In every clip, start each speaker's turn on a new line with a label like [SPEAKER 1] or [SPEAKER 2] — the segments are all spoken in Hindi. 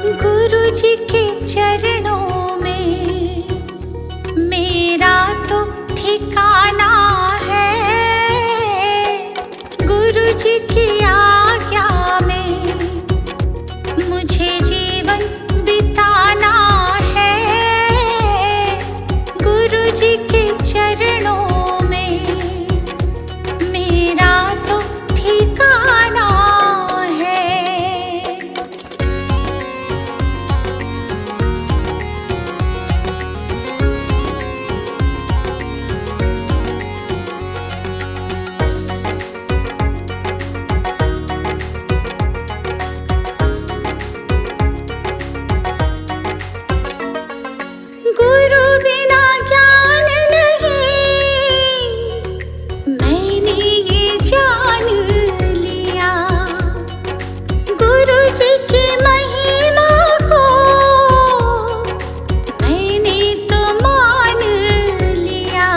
[SPEAKER 1] गुरु जी के चरणों में मेरा तो ठिकाना है। गुरु जी की आज्ञा में मुझे जीवन बिताना है। गुरु जी के चरणों में मेरा तो ठिकाना है। गुरु बिना ज्ञान नहीं, मैंने ये जान लिया। गुरु जी की महिमा को मैंने तो मान लिया।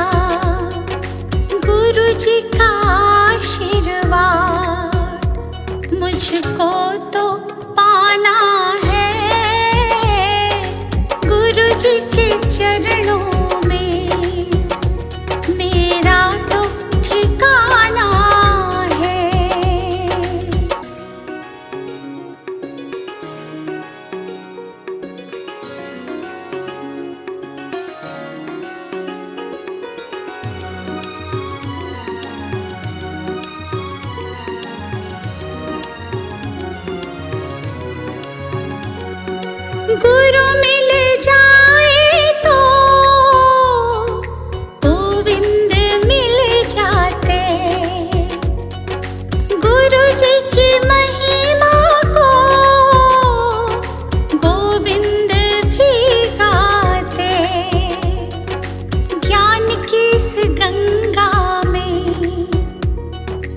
[SPEAKER 1] गुरु जी का आशीर्वाद मुझको तो पाना है। गुरु जी के चरणों में मेरा तो ठिकाना है। गुरु मिल जाए तो गोविंद मिल जाते। गुरु जी की महिमा को गोविंद भी गाते। ज्ञान की इस गंगा में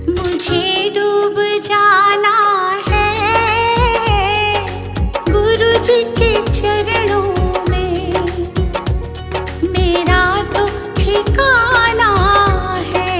[SPEAKER 1] मुझे डूब जाना है। गुरु जी के चरणों में मेरा तो ठिकाना है।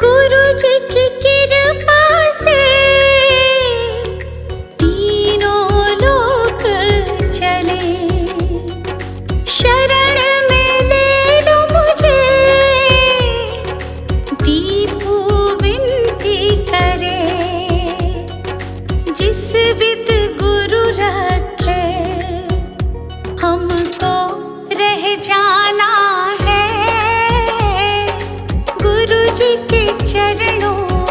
[SPEAKER 1] गुरु जी की कृपा से तीनों लोक चले। शरण में ले लो मुझे, दीपू विनती करे। जिस विद गुरु रखे हमको रह जाना है। गुरु जी के चरणों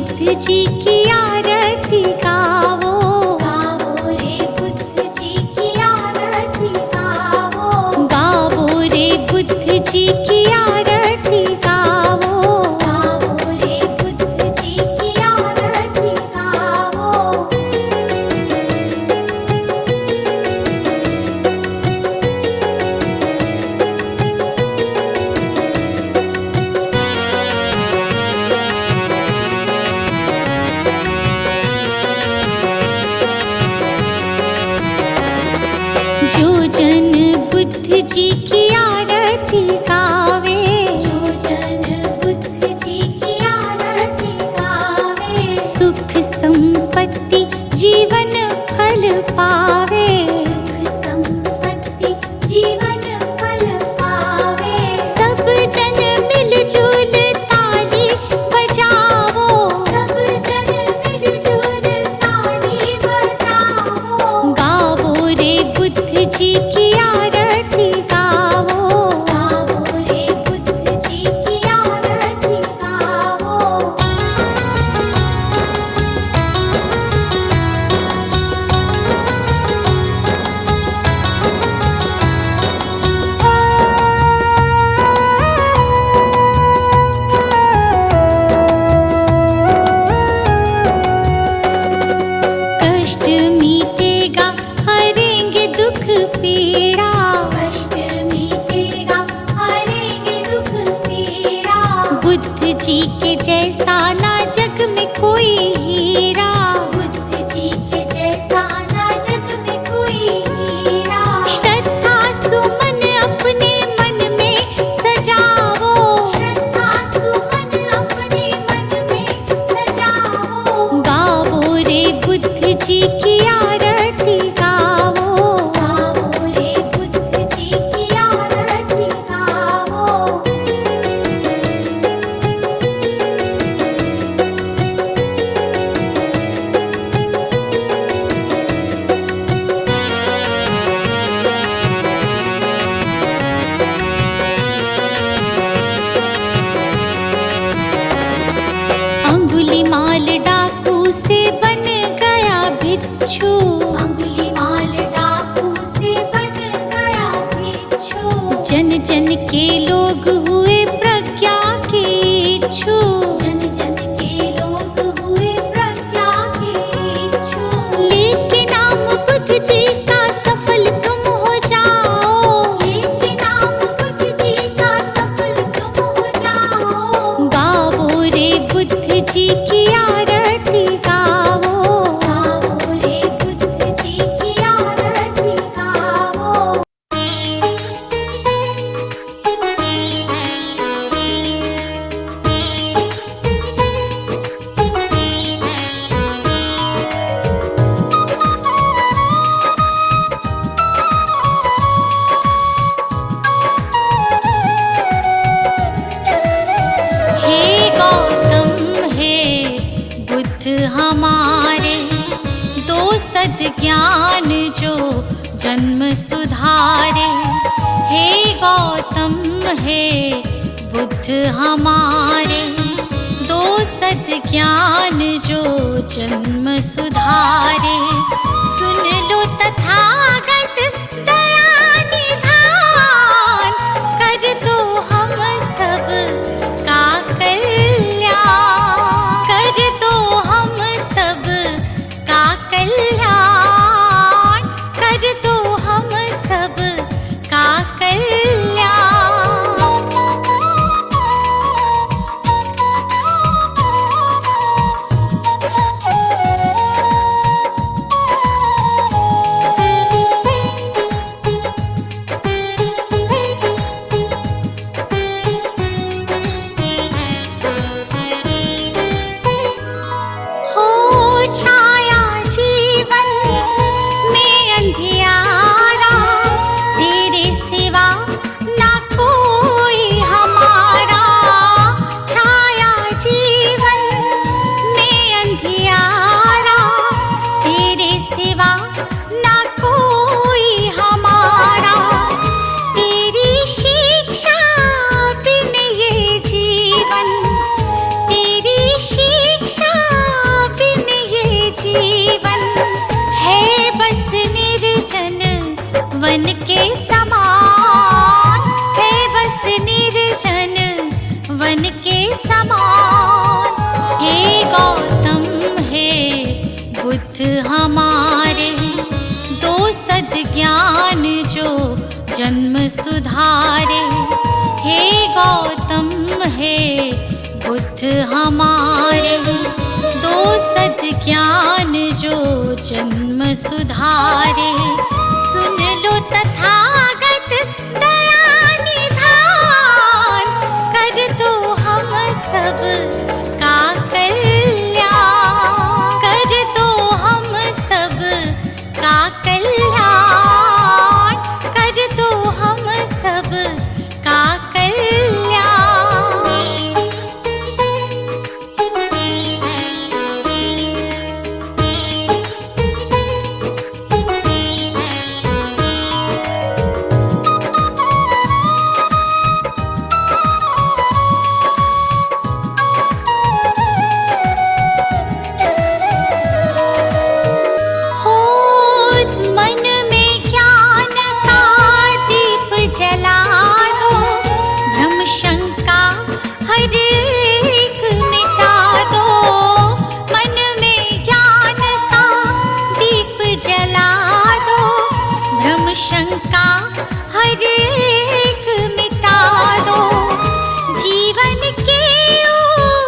[SPEAKER 1] बुद्ध जी की आरती गावो,
[SPEAKER 2] गावो रे बुद्ध जी की आरती गावो,
[SPEAKER 1] गावो रे बुद्ध जी की आरती गावो,
[SPEAKER 2] गावो रे बुद्ध जी की आरती गावो।
[SPEAKER 1] जो जन बुद्ध जी की आरती गावे,
[SPEAKER 2] जो जन बुद्ध जी की आरती गावे,
[SPEAKER 1] सुख संपत्ति जीवन फल पावे,
[SPEAKER 2] सुख संपत्ति जीवन फल पावे।
[SPEAKER 1] सब जन मिलजुल ताली बजावो,
[SPEAKER 2] सब जन मिलजुल ताली बजाओ,
[SPEAKER 1] गावो रे बुद्ध जी की आरती गावो,
[SPEAKER 2] गावो रे बुद्ध जी की आरती गावो।
[SPEAKER 1] कष्ट मीटेगा हरेंगे दुख पीड़ा,
[SPEAKER 2] कष्ट मीटेगा हरेंगे दुख पीड़ा,
[SPEAKER 1] बुद्ध जी के जैसा ना जग में कोई हीरा,
[SPEAKER 2] बुद्ध जी के जैसा ना जग में कोई हीरा।
[SPEAKER 1] श्रद्धा सुमन अपने मन में सजावो,
[SPEAKER 2] श्रद्धा सुमन अपने मन में सजाओ,
[SPEAKER 1] गावो रे बुद्ध जी की आरती गावो,
[SPEAKER 2] गावो रे बुद्ध जी की आरती गावो।
[SPEAKER 1] अंगुलीमाल डाकू से बन गया भिक्षु,
[SPEAKER 2] अंगुलीमाल डाकू से बन गया भिक्षु,
[SPEAKER 1] जन जन के लोग हुए प्रज्ञा के इच्छु,
[SPEAKER 2] जन जन के लोग हुए प्रज्ञा के इच्छु।
[SPEAKER 1] लेके नाम बुद्ध जी का सफल तुम हो जाओ,
[SPEAKER 2] लेके नाम बुद्ध जी का सफल तुम हो जाओ,
[SPEAKER 1] गावो रे बुद्ध जी की आरती गावो,
[SPEAKER 2] गावो रे बुद्ध जी की आरती गावो।
[SPEAKER 1] हे गौतम हे बुद्ध हमारे, दो सद ज्ञान जो जन्म सुधारे, हे गौतम हे बुद्ध हमारे, दो सद ज्ञान जो जन्म सुधारे, सुन लो तथागत दया निधान, कर दो हम सब का कल्याण, कर दो हम सब का कल्याण, कर दो हम सब का कल्याण। जीवन है बस निर्जन वन के समान, है बस निर्जन वन के समान। हे गौतम हे बुद्ध हमारे, दो सद्ज्ञान जो जन्म सुधारे। हे गौतम हे बुद्ध हमारे, दो सद्ज्ञान जो जन्म सुधारे। सुन लो तथागत दया निधान, कर दो हम सब का कल्याण, कर दो हम सब का कल्याण, कर दो हम सब का कल्याण। हो मन में ज्ञान का दीप जला दो, भ्रम शंका हर एक मिटा दो। मन में ज्ञान का दीप जला दो, भ्रम शंका हर एक मिटा दो। जीवन के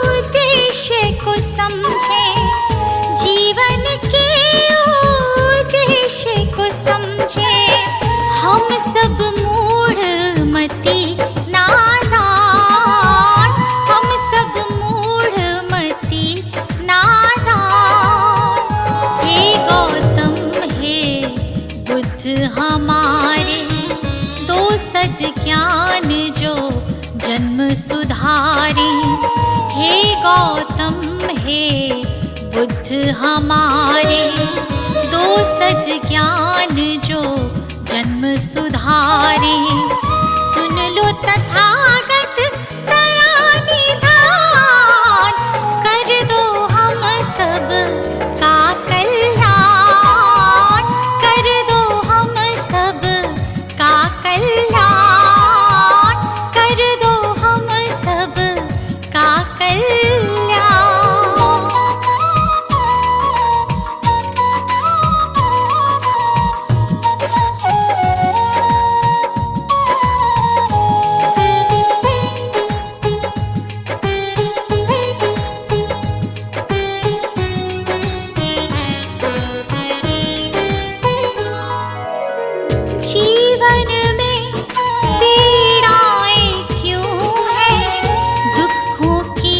[SPEAKER 1] उद्देश्य को समझे, जीवन के उद्देश्य को समझे। हम सब मूढ़ मति नादान, हम सब मूढ़ मति नादान। हे गौतम हे बुद्ध हमारे, दो सद्ज्ञान जो जन्म सुधारे। हे गौतम हे बुद्ध हमारे, दो सद्ज्ञान जो जन्म सुधारे। सुन लो तथागत दया निधान, कर दो हम सब का कल्याण, कर दो हम सब का कल्याण, कर दो हम सब का कल्याण। जीवन में पीड़ाएं क्यों हैं, दुखों की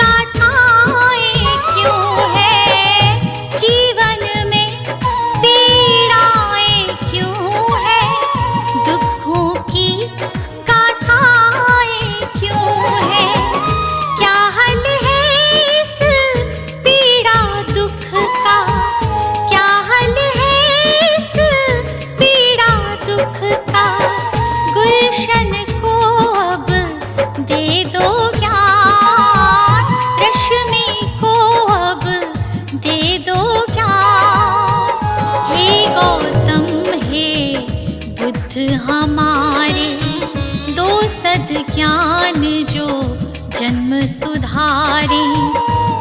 [SPEAKER 1] गाथाएं क्यों हैं। जीवन में पीड़ाएं क्यों हैं, दुखों की गाथाएं क्यों हैं। क्या हल है इस पीड़ा दुख का, क्या हल है इस पीड़ा दुख का। गुलशन को अब दे दो ज्ञान, रश्मि को अब दे दो ज्ञान। हे गौतम हे बुद्ध हमारे, दो सद्ज्ञान जो जन्म सुधारे।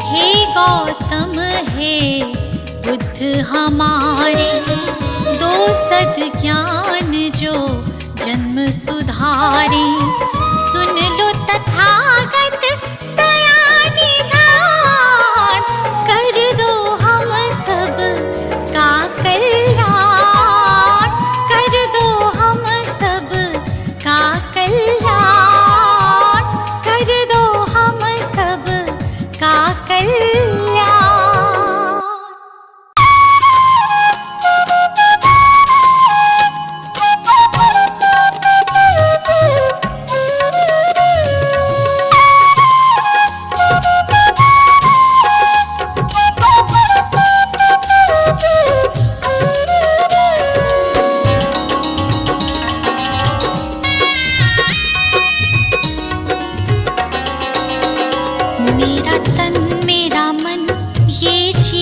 [SPEAKER 1] हे गौतम हे बुद्ध हमारे, दो सद्ज्ञान जो जन्म सुधारे। सुन लो तथागत दया निधान, कर दो हम सब का कल्याण, कर दो हम सब का कल्याण, कर दो हम सब का कल्याण।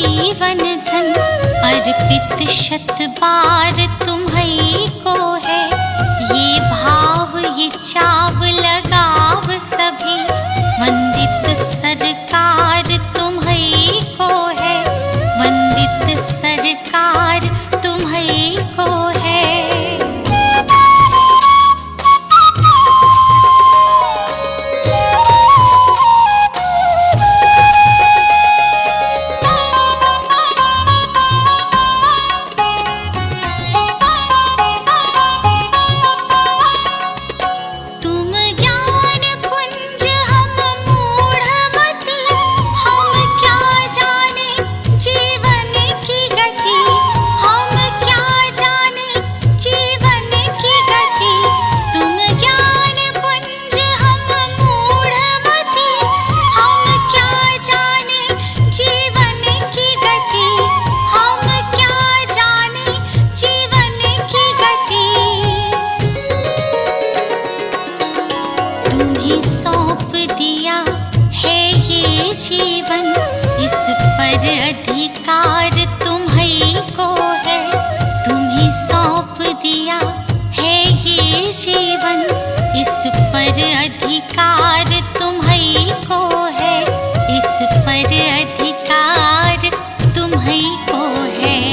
[SPEAKER 1] जीवन धन अर्पित शत बार तुम्हीं को है। ये भाव ये चाव लगाव सभी वंदित सरकार तुम्हीं को है। वंदित सरकार तुम्हीं को है। तुम्हीं सौंप दिया है ये जीवन, इस पर अधिकार तुम्हीं को है। तुम्हीं सौंप दिया है ये जीवन, इस पर अधिकार तुम्हीं को है। इस पर अधिकार तुम्हीं को है।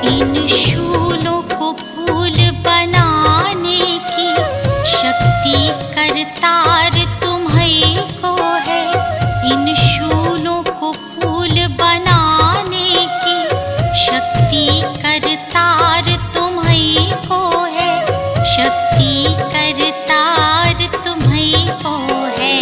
[SPEAKER 1] इन शूलों को फूल बनाने की शक्ति करतार तुम्हीं को है। इन शूलों को फूल बनाने की शक्ति करतार तुम्हीं को है। शक्ति करतार तुम्हीं को है।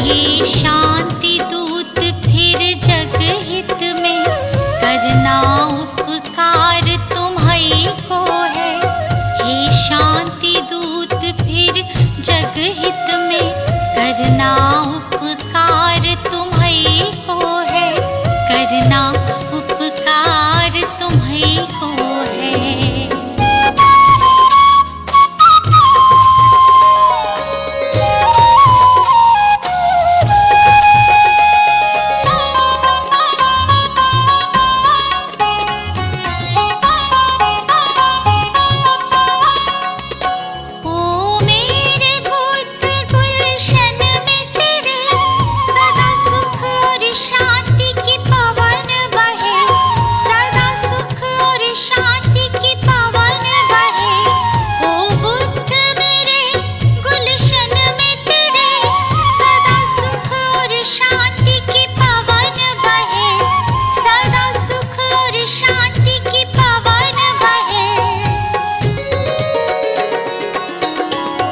[SPEAKER 1] ये शांति दूत फिर जग हित में करना उपकार तुम्हीं को है। हे शांति दूत फिर जग हित में करना उपकार तुम्हीं को है। करना उपकार तुम्हीं को है।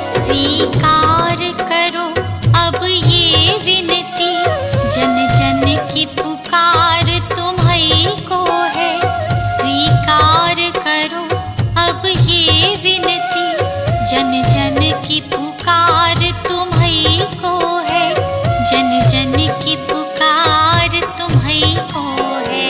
[SPEAKER 1] स्वीकार करो अब ये विनती, जन जन की पुकार तुम्हीं को है। स्वीकार करो अब ये विनती, जन जन की पुकार तुम्हीं को है। जन जन की पुकार तुम्हीं को है।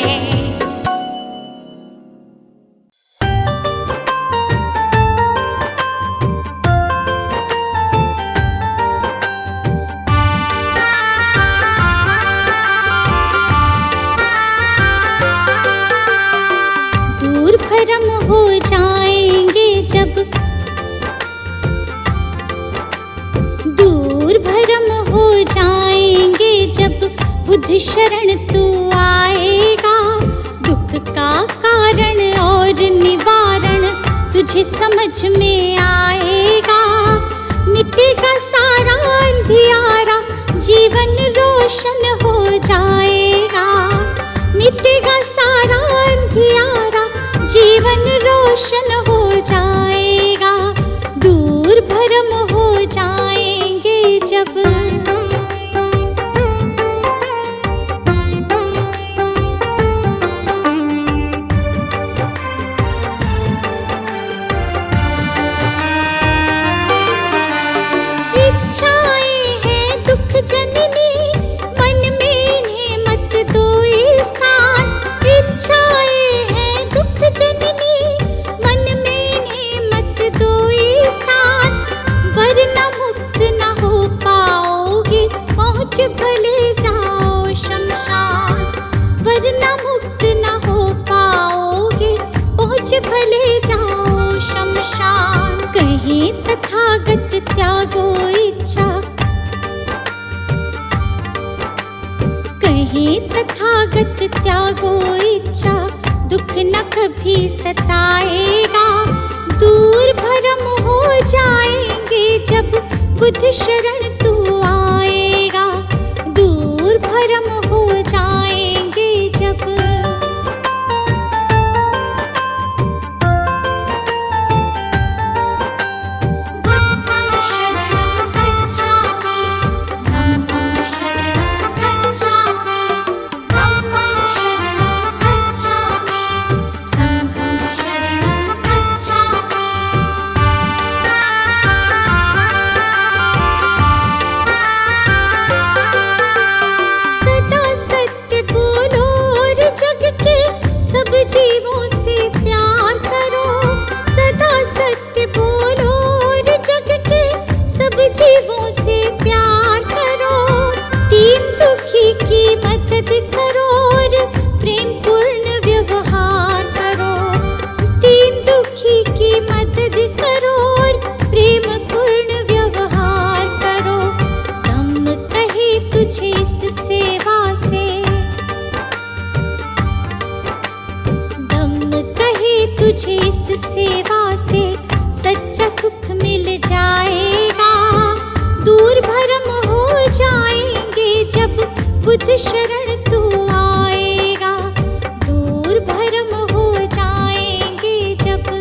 [SPEAKER 1] भरम हो जाएंगे जब, दूर भरम हो जाएंगे जब बुद्ध शरण तू आएगा। दुख का कारण और निवारण तुझे समझ में आएगा। मिटेगा सारा अंधियारा, जीवन रोशन हो जाएगा। मिटेगा सारा अंधियारा, जीवन रोशन हो जाएगा। दूर भरम हो जाएंगे जब। इच्छाएं हैं दुख जननी, मन में इन्हें मत दो स्थान। इच्छाएं हैं दुख जननी, मन में इन्हें मत दो स्थान। वरना मुक्त न हो पाओगे, पहुँच भले जाओ शमशान। वरना मुक्त न हो पाओगे, पहुँच भले जाओ शमशान। कहीं तथागत त्यागो इच्छा, कहीं तथागत त्यागो इच्छा। दुख न कभी सताएगा। दूर भरम हो जाएंगे जब बुद्ध शरण तू आएगा। दूर भरम हो जाएंगे जब। जीवों से प्यार करो, सदा सत्य बोलो और जग के सब जीवों से प्यार करो। दीन दुखी की मदद करो और प्रेम पूर्ण व्यवहार करो। दीन दुखी की मदद करो और प्रेम पूर्ण व्यवहार करो। दम कहे तुझे इस सेवा से, तुझे इस सेवा से सच्चा सुख मिल जाएगा। दूर भरम हो जाएंगे जब बुद्ध शरण तू आएगा। दूर भरम हो जाएंगे जब।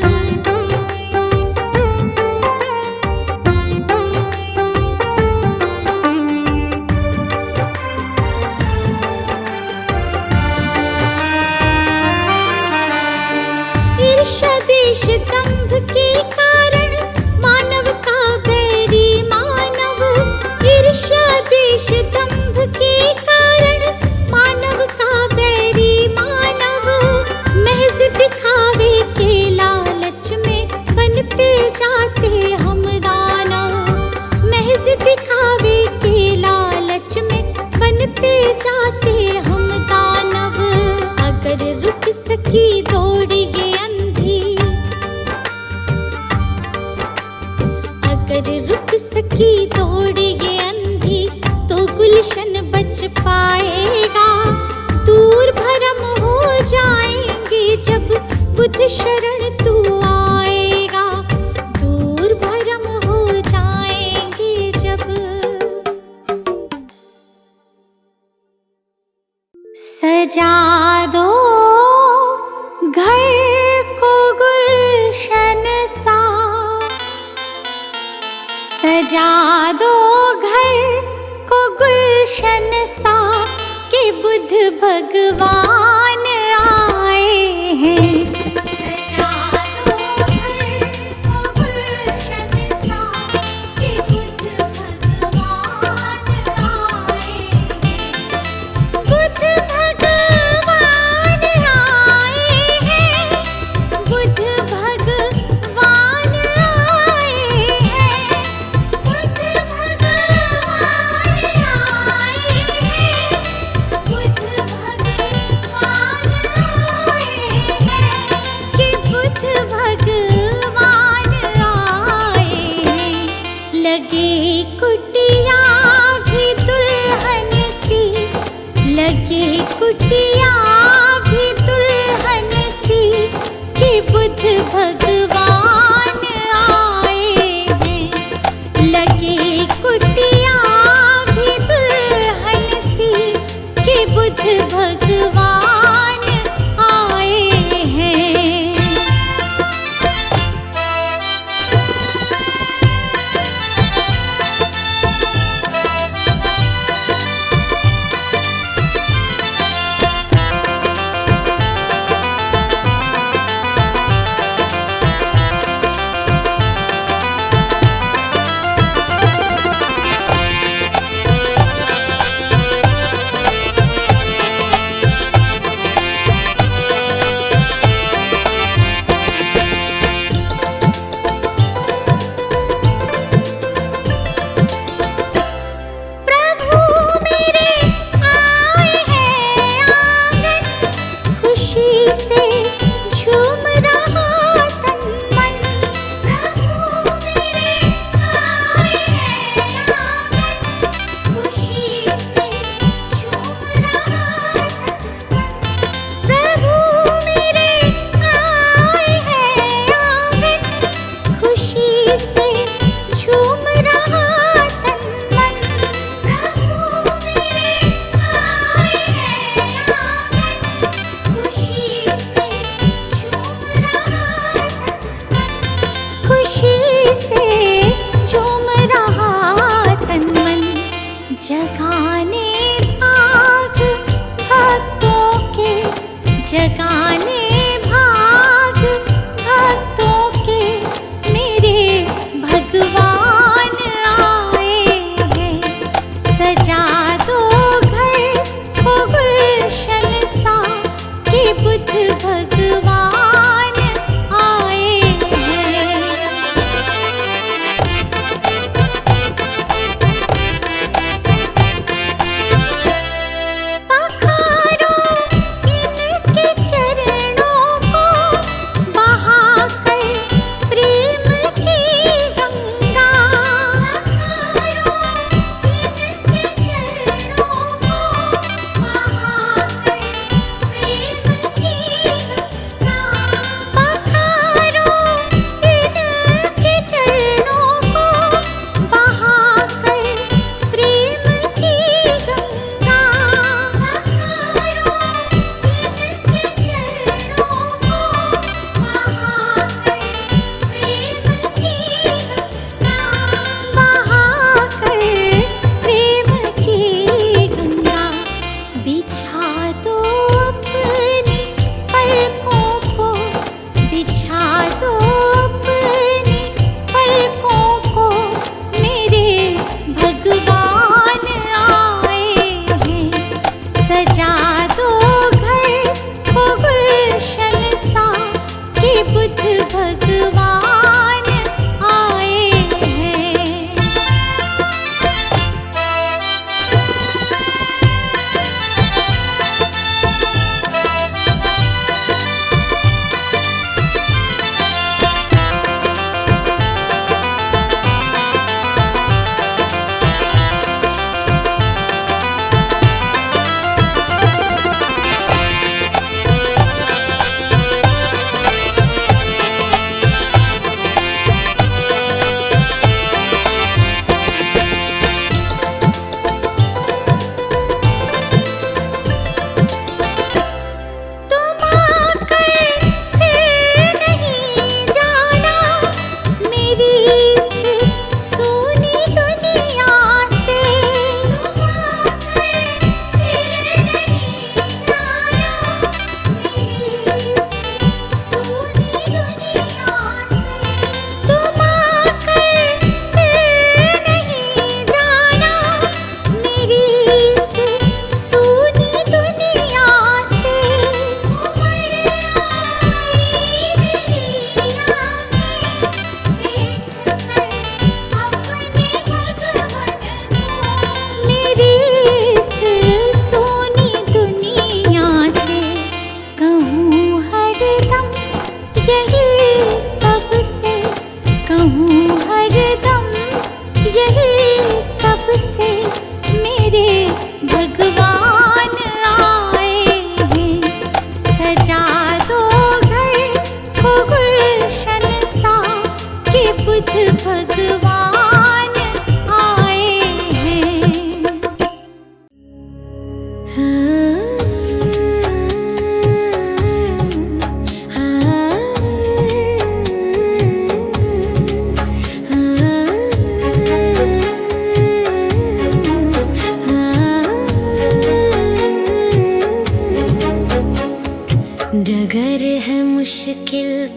[SPEAKER 1] सजा दो घर को गुलशन सा कि बुद्ध भगवान आए हैं।
[SPEAKER 2] सजा दो घर को गुलशन सा कि बुद्ध भगवान आए हैं।
[SPEAKER 1] बुद्ध भगवान आए हैं, बुद्ध भगवान आए हैं,
[SPEAKER 2] बुद्ध भगवान आए हैं। बुद्ध भगवान आए हैं।
[SPEAKER 1] कि बुद्ध भगवान आए हैं। लगे कुटिया भी दुल्हन सी, लगे कुटिया भी दुल्हन सी कि बुद्ध भगवान आए हैं। लगे कुटिया भी दुल्हन सी कि बुद्ध भगवान आए हैं। प्रभु मेरे आए हैं आंगन, खुशी से झूम रहा तन मन।
[SPEAKER 2] प्रभु मेरे आए हैं आंगन, खुशी से झूम रहा
[SPEAKER 1] प्रभु मेरे आए हैं आंगन, खुशी से झूम रहा तन मन।
[SPEAKER 2] प्रभु मेरे आए हैं आंगन, खुशी से झूम रहा
[SPEAKER 1] खुशी से झूम रहा तन मन। जगाने भाग भक्तों के, जगाने भाग भक्तों के मेरे भगवान आए हैं। सजा दो घर को गुलशन सा कि बुद्ध भगवान आए हैं।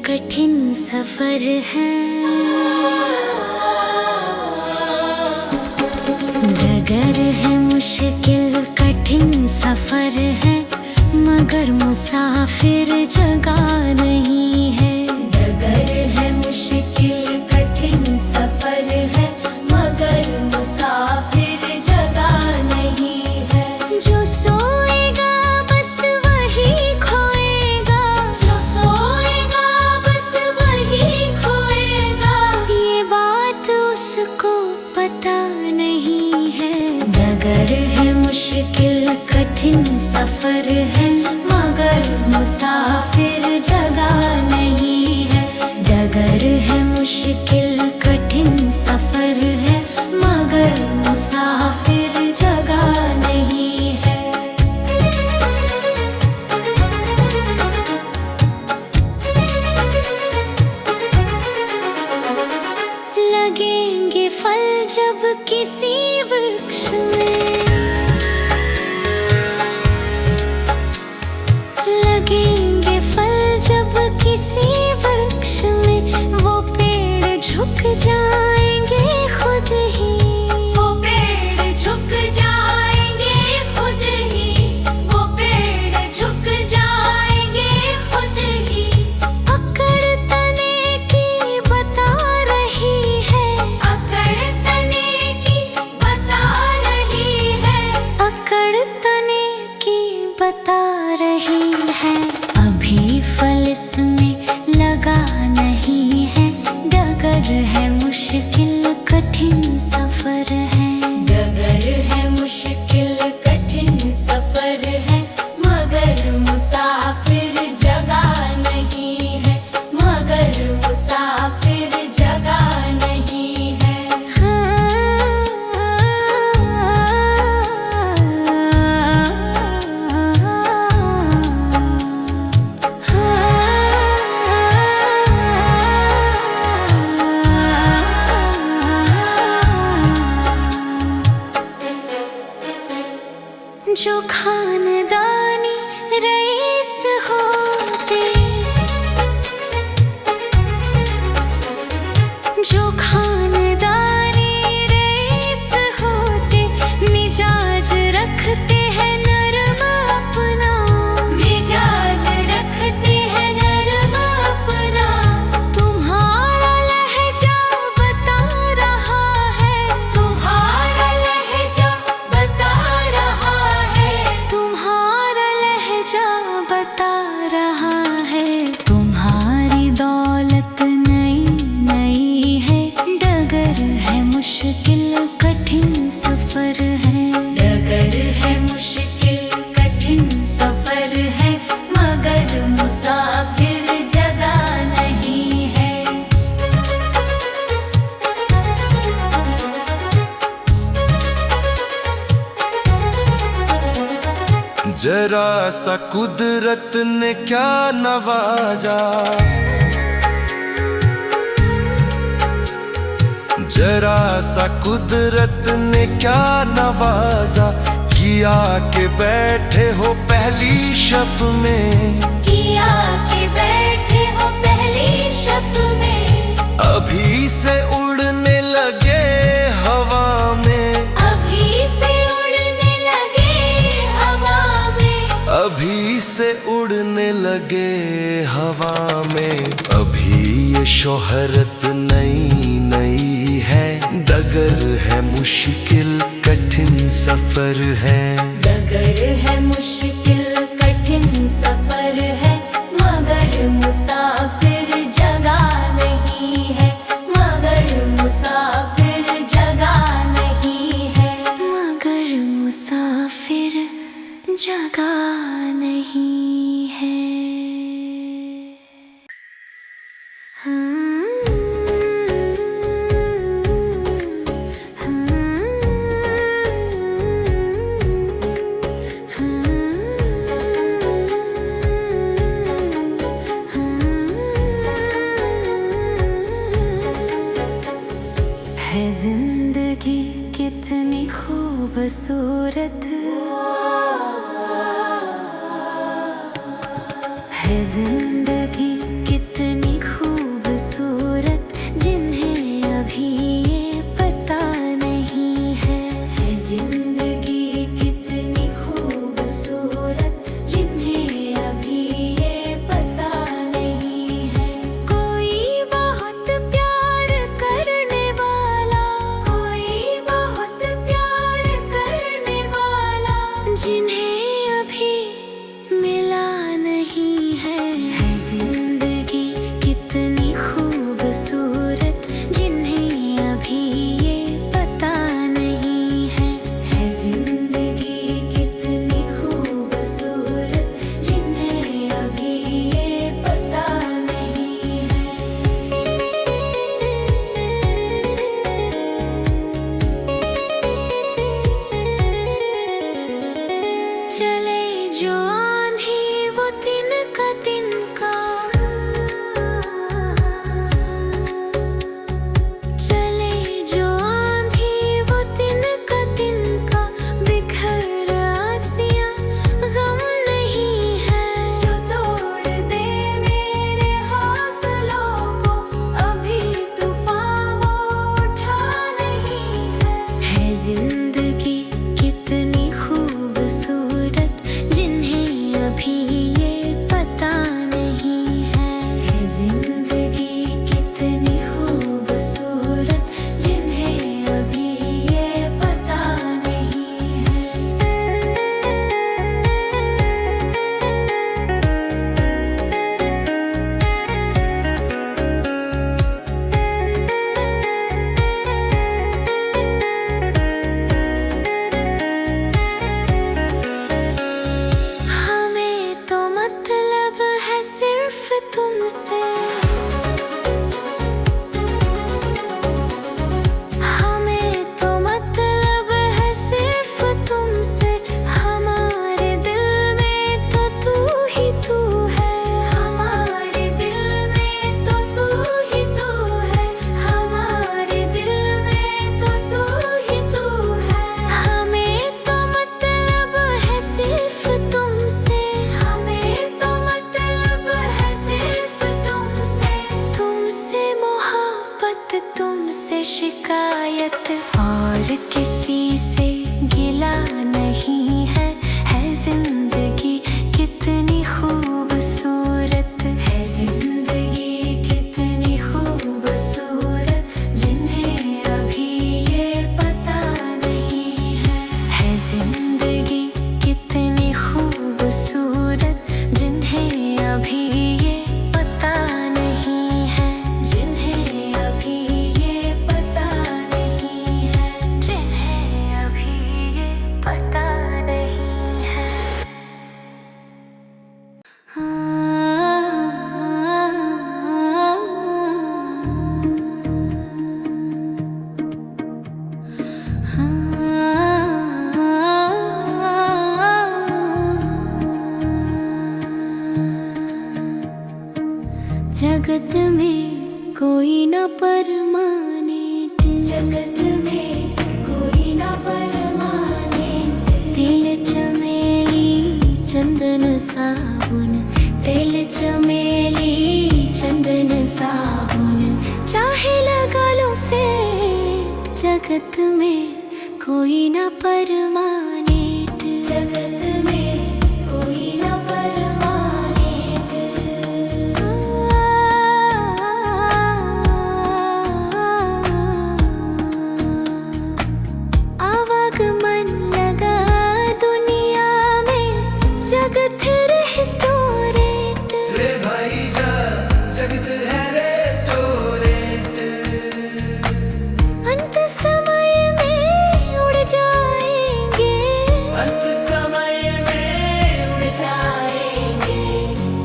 [SPEAKER 1] कठिन सफर है, डगर है मुश्किल कठिन सफर है, मगर मुसाफिर जगह नहीं है।
[SPEAKER 2] डगर है मुश्किल कठिन सफर है, मगर मुसाफिर जगह नहीं है।
[SPEAKER 1] जो सोएगा बस वही खोएगा,
[SPEAKER 2] जो सोएगा बस वही खोएगा,
[SPEAKER 1] ये बात उसको पता नहीं है।
[SPEAKER 2] डगर है मुश्किल कठिन सफर है, मगर मुसाफिर जगह नहीं है। डगर है मुश्किल कठिन सफर है, मगर मुसाफिर जगह नहीं है।
[SPEAKER 1] लगेंगे फल जब किसी वृक्ष में, लगेंगे फल जब किसी वृक्ष में, वो पेड़ झुक जाएंगे खुद ही,
[SPEAKER 2] वो पेड़ झुक जाएंगे खुद ही, वो पेड़ झुक जाएंगे खुद ही।
[SPEAKER 1] अकड़ तने की बता रही है,
[SPEAKER 2] अकड़ तने की बता रही है,
[SPEAKER 1] अकड़ तने की बता रही है। अभी फल इसमें लगा नहीं है, डगर है मुश्किल कठिन सफर है।
[SPEAKER 2] डगर है मुश्किल कठिन सफर है, मगर मुसाफिर जगह नहीं है, मगर मुसाफिर जगह नहीं है।
[SPEAKER 1] जो खानदानी रईस होते, जो खानदानी रईस होते, मिजाज रखते हैं नरम अपना,
[SPEAKER 2] मिजाज रखते हैं नरम अपना,
[SPEAKER 1] तुम्हारा लहजा बता रहा है,
[SPEAKER 2] तुम्हारा लहजा बता रहा है,
[SPEAKER 1] तुम्हारा लहजा बता रहा है। तुम्हारी दौलत नई नई है, डगर है मुश्किल कठिन सफर है।
[SPEAKER 2] डगर है मुश्किल कठिन सफर है, मगर मुसाफिर जगह नहीं है।
[SPEAKER 3] जरा सा कुदरत ने क्या नवाजा, जरा सा कुदरत ने क्या नवाजा, किया के बैठे हो पहली शफ में,
[SPEAKER 2] किया के बैठे हो पहली शफ में,
[SPEAKER 3] अभी से उड़ने लगे हवा में,
[SPEAKER 2] अभी से उड़ने लगे हवा में,
[SPEAKER 3] अभी से उड़ने लगे हवा में। अभी ये शोहरत नई नई है, डगर है मुश्किल कठिन सफर है।
[SPEAKER 2] डगर है मुश्किल कठिन सफर है, मगर मुसाफिर जगह नहीं है, मगर मुसाफिर जगह नहीं है,
[SPEAKER 1] मगर मुसाफिर जगह नहीं है। है जिंदगी कितनी खूबसूरत, है जिंदगी कितनी
[SPEAKER 4] जो आंधी वो तिनका तिनका, चले जो आंधी वो तिनका तिनका, बिखर आसियां गम नहीं है। जो तोड़ दे मेरे हौसलों को, अभी तूफान वो उठा नहीं है। जिंदगी कितनी खूबसूरत जिन्हें अभी ये पता नहीं है। जिंदगी कितनी खूबसूरत जिन्हें अभी ये पता नहीं हमें तो मतलब है सिर्फ तुमसे, हमें तो मतलब है सिर्फ तुमसे। हमारे दिल में तो तू ही तू है, हमारे दिल में तो तू ही तू है, हमारे दिल में तो तू ही तू है। हमें तो मतलब है सिर्फ तुमसे, हमें तो मतलब है सिर्फ तुमसे। तुमसे मोहब्बत, तुमसे शिकायत, और किसी से गिला नहीं है। जिंदगी कितनी खूबसूरत है, जिंदगी कितनी खूबसूरत जिन्हें अभी ये पता नहीं है। जिंदगी कितनी खूबसूरत जिन्हें अभी ये पता नहीं है, जिन्हें अभी ये पता नहीं है, जिन्हें अभी ये पता नहीं है। जगत में कोई न परमानेंट, जगत में कोई न परमानेंट। तेल चमेली चंदन साबुन, तेल चमेली चंदन साबुन, चाहे लगा लो सेंट। जगत में कोई न परमानेंट, जगत में कोई न परमानेंट। आवागमन लगा दुनिया में, जगत रेस्टोरेंट।
[SPEAKER 3] रे भाई जा जगत है रेस्टोरेंट।
[SPEAKER 4] अंत समय में उड़ जाएंगे,
[SPEAKER 3] अंत समय में
[SPEAKER 4] उड़ जाएंगे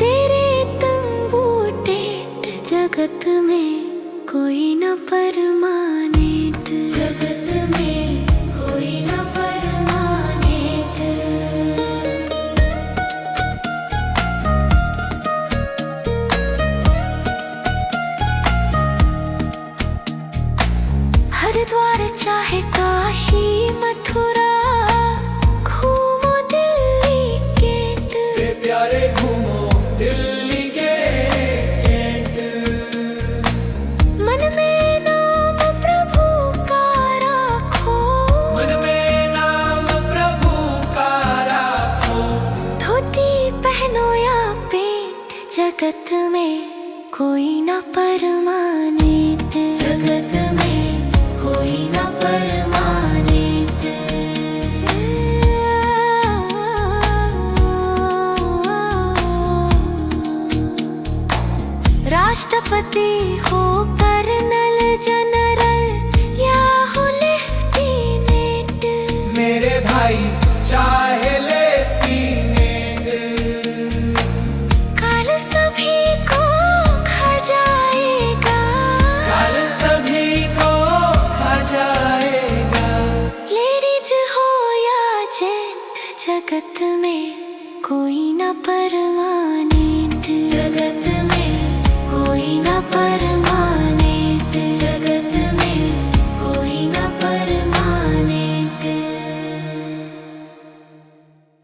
[SPEAKER 4] तेरे तंबू टेंट। जगत में कोई न परमानेंट, जगत में कोई न परमानेंट। हरिद्वार चाहे काशी मथुरा, घूमो दिल्ली गेट।
[SPEAKER 3] रे प्यारे घूमो दिल्ली के गेट।
[SPEAKER 4] मन में नाम प्रभु का राखो,
[SPEAKER 3] मन में नाम प्रभु का राखो।
[SPEAKER 4] धोती पहनो या पेंट। जगत में कोई न परमानेंट, जगत में कोई न परमानेंट। राष्ट्रपति हो, कर्नल जनरल या हो लेफ्टिनेंट।
[SPEAKER 3] मेरे भाई चाहे लेफ्टिनेंट।
[SPEAKER 4] काल सभी को खा जाएगा,
[SPEAKER 3] काल सभी को खा जाएगा।
[SPEAKER 4] लेडीज हो या जेंट। जगत में कोई न परवाह